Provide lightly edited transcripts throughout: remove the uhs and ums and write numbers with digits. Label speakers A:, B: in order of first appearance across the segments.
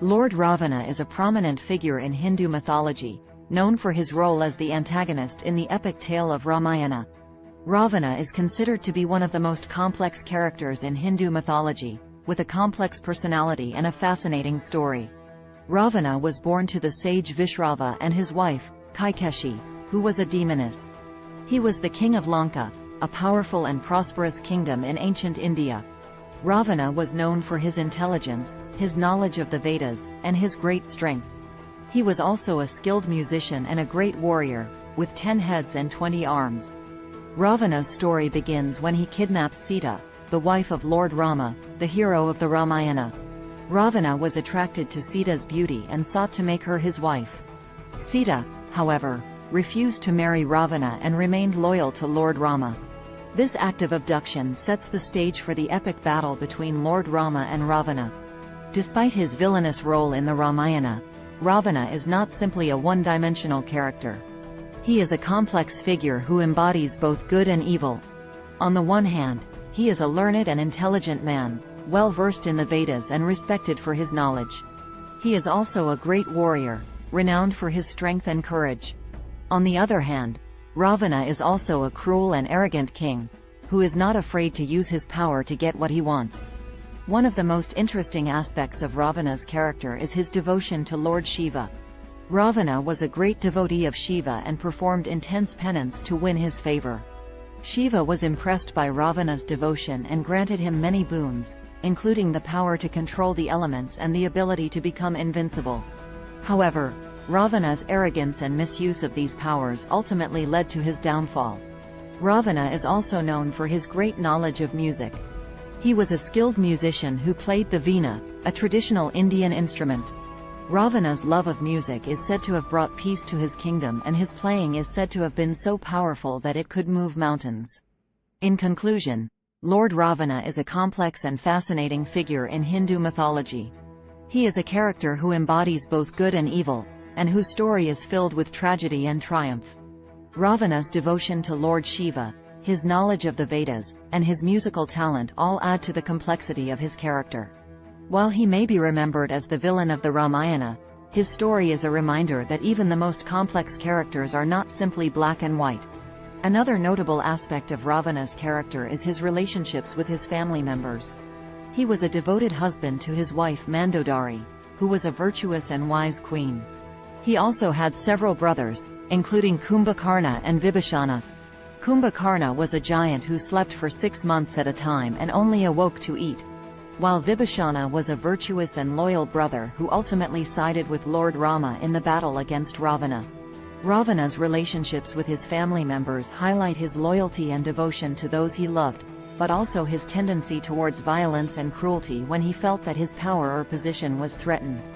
A: Lord Ravana is a prominent figure in Hindu mythology, known for his role as the antagonist in the epic tale of Ramayana. Ravana is considered to be one of the most complex characters in Hindu mythology, with a complex personality and a fascinating story. Ravana was born to the sage Vishrava and his wife, Kaikeshi, who was a demoness. He was the king of Lanka, a powerful and prosperous kingdom in ancient India. Ravana was known for his intelligence, his knowledge of the Vedas, and his great strength. He was also a skilled musician and a great warrior, with 10 heads and 20 arms. Ravana's story begins when he kidnaps Sita, the wife of Lord Rama, the hero of the Ramayana. Ravana was attracted to Sita's beauty and sought to make her his wife. Sita, however, refused to marry Ravana and remained loyal to Lord Rama. This act of abduction sets the stage for the epic battle between Lord Rama and Ravana. Despite his villainous role in the Ramayana, Ravana is not simply a one-dimensional character. He is a complex figure who embodies both good and evil. On the one hand, he is a learned and intelligent man, well-versed in the Vedas and respected for his knowledge. He is also a great warrior, renowned for his strength and courage. On the other hand, Ravana is also a cruel and arrogant king, who is not afraid to use his power to get what he wants. One of the most interesting aspects of Ravana's character is his devotion to Lord Shiva. Ravana was a great devotee of Shiva and performed intense penance to win his favor. Shiva was impressed by Ravana's devotion and granted him many boons, including the power to control the elements and the ability to become invincible. However, Ravana's arrogance and misuse of these powers ultimately led to his downfall. Ravana is also known for his great knowledge of music. He was a skilled musician who played the veena, a traditional Indian instrument. Ravana's love of music is said to have brought peace to his kingdom, and his playing is said to have been so powerful that it could move mountains. In conclusion, Lord Ravana is a complex and fascinating figure in Hindu mythology. He is a character who embodies both good and evil, and whose story is filled with tragedy and triumph. Ravana's devotion to Lord Shiva, his knowledge of the Vedas, and his musical talent all add to the complexity of his character. While he may be remembered as the villain of the Ramayana, his story is a reminder that even the most complex characters are not simply black and white. Another notable aspect of Ravana's character is his relationships with his family members. He was a devoted husband to his wife Mandodari, who was a virtuous and wise queen. He also had several brothers, including Kumbhakarna and Vibhishana. Kumbhakarna was a giant who slept for 6 months at a time and only awoke to eat, while Vibhishana was a virtuous and loyal brother who ultimately sided with Lord Rama in the battle against Ravana. Ravana's relationships with his family members highlight his loyalty and devotion to those he loved, but also his tendency towards violence and cruelty when he felt that his power or position was threatened.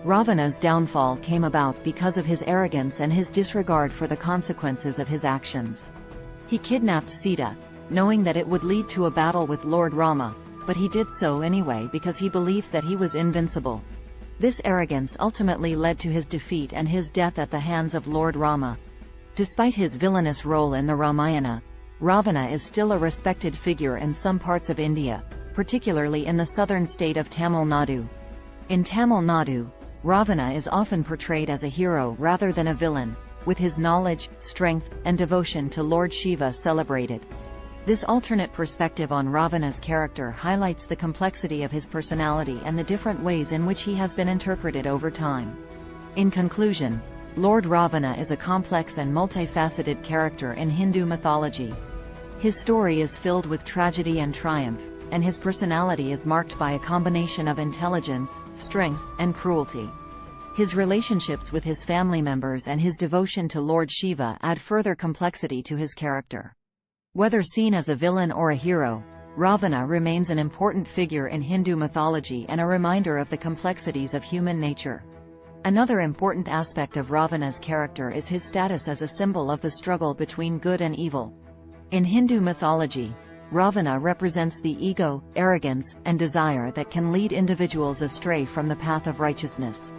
A: Ravana's downfall came about because of his arrogance and his disregard for the consequences of his actions. He kidnapped Sita, knowing that it would lead to a battle with Lord Rama, but he did so anyway because he believed that he was invincible. This arrogance ultimately led to his defeat and his death at the hands of Lord Rama. Despite his villainous role in the Ramayana, Ravana is still a respected figure in some parts of India, particularly in the southern state of Tamil Nadu. In Tamil Nadu, Ravana is often portrayed as a hero rather than a villain, with his knowledge, strength, and devotion to Lord Shiva celebrated. This alternate perspective on Ravana's character highlights the complexity of his personality and the different ways in which he has been interpreted over time. In conclusion, Lord Ravana is a complex and multifaceted character in Hindu mythology. His story is filled with tragedy and triumph, and his personality is marked by a combination of intelligence, strength, and cruelty. His relationships with his family members and his devotion to Lord Shiva add further complexity to his character. Whether seen as a villain or a hero, Ravana remains an important figure in Hindu mythology and a reminder of the complexities of human nature. Another important aspect of Ravana's character is his status as a symbol of the struggle between good and evil. In Hindu mythology, Ravana represents the ego, arrogance, and desire that can lead individuals astray from the path of righteousness.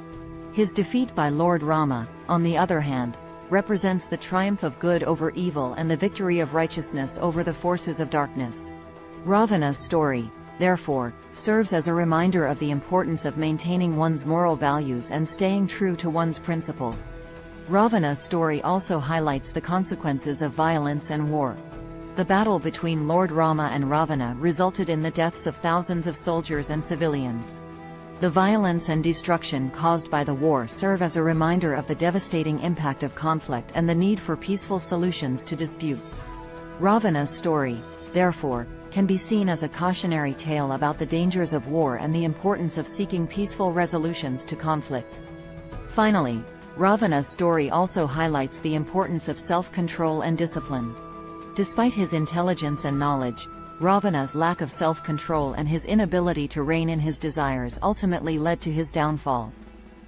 A: His defeat by Lord Rama, on the other hand, represents the triumph of good over evil and the victory of righteousness over the forces of darkness. Ravana's story, therefore, serves as a reminder of the importance of maintaining one's moral values and staying true to one's principles. Ravana's story also highlights the consequences of violence and war. The battle between Lord Rama and Ravana resulted in the deaths of thousands of soldiers and civilians. The violence and destruction caused by the war serve as a reminder of the devastating impact of conflict and the need for peaceful solutions to disputes. Ravana's story, therefore, can be seen as a cautionary tale about the dangers of war and the importance of seeking peaceful resolutions to conflicts. Finally, Ravana's story also highlights the importance of self-control and discipline. Despite his intelligence and knowledge, Ravana's lack of self-control and his inability to rein in his desires ultimately led to his downfall.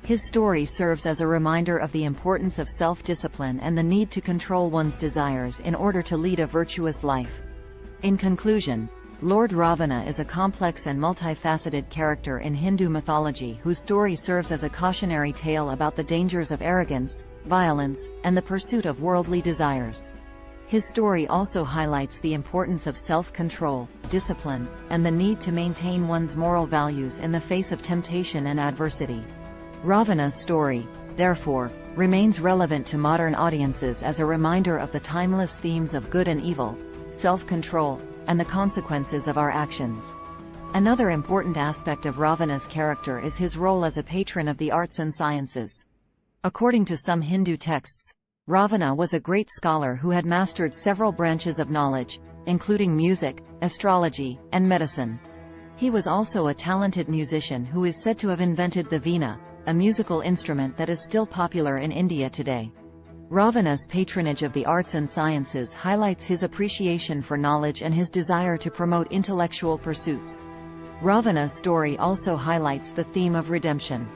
A: His story serves as a reminder of the importance of self-discipline and the need to control one's desires in order to lead a virtuous life. In conclusion, Lord Ravana is a complex and multifaceted character in Hindu mythology whose story serves as a cautionary tale about the dangers of arrogance, violence, and the pursuit of worldly desires. His story also highlights the importance of self-control, discipline, and the need to maintain one's moral values in the face of temptation and adversity. Ravana's story, therefore, remains relevant to modern audiences as a reminder of the timeless themes of good and evil, self-control, and the consequences of our actions. Another important aspect of Ravana's character is his role as a patron of the arts and sciences. According to some Hindu texts, Ravana was a great scholar who had mastered several branches of knowledge, including music, astrology, and medicine. He was also a talented musician who is said to have invented the veena, a musical instrument that is still popular in India today. Ravana's patronage of the arts and sciences highlights his appreciation for knowledge and his desire to promote intellectual pursuits. Ravana's story also highlights the theme of redemption.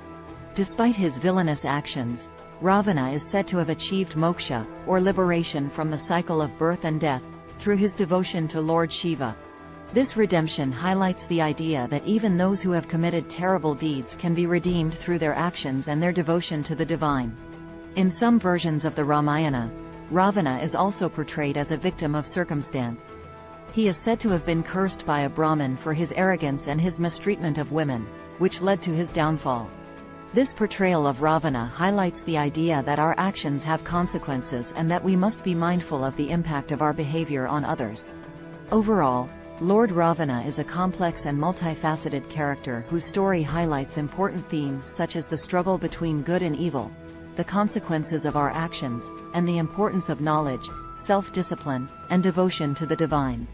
A: Despite his villainous actions, Ravana is said to have achieved moksha, or liberation from the cycle of birth and death, through his devotion to Lord Shiva. This redemption highlights the idea that even those who have committed terrible deeds can be redeemed through their actions and their devotion to the divine. In some versions of the Ramayana, Ravana is also portrayed as a victim of circumstance. He is said to have been cursed by a Brahmin for his arrogance and his mistreatment of women, which led to his downfall. This portrayal of Ravana highlights the idea that our actions have consequences and that we must be mindful of the impact of our behavior on others. Overall, Lord Ravana is a complex and multifaceted character whose story highlights important themes such as the struggle between good and evil, the consequences of our actions, and the importance of knowledge, self-discipline, and devotion to the divine.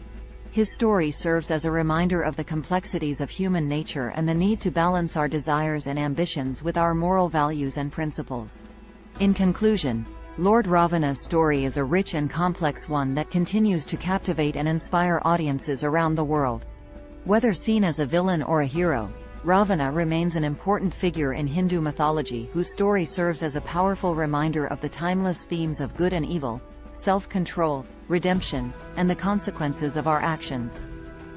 A: His story serves as a reminder of the complexities of human nature and the need to balance our desires and ambitions with our moral values and principles. In conclusion, Lord Ravana's story is a rich and complex one that continues to captivate and inspire audiences around the world. Whether seen as a villain or a hero, Ravana remains an important figure in Hindu mythology whose story serves as a powerful reminder of the timeless themes of good and evil, self-control, redemption, and the consequences of our actions.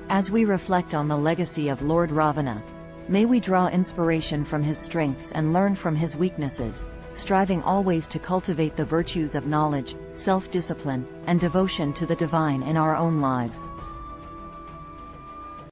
A: As we reflect on the legacy of Lord Ravana, may we draw inspiration from his strengths and learn from his weaknesses, striving always to cultivate the virtues of knowledge, self-discipline, and devotion to the divine in our own lives.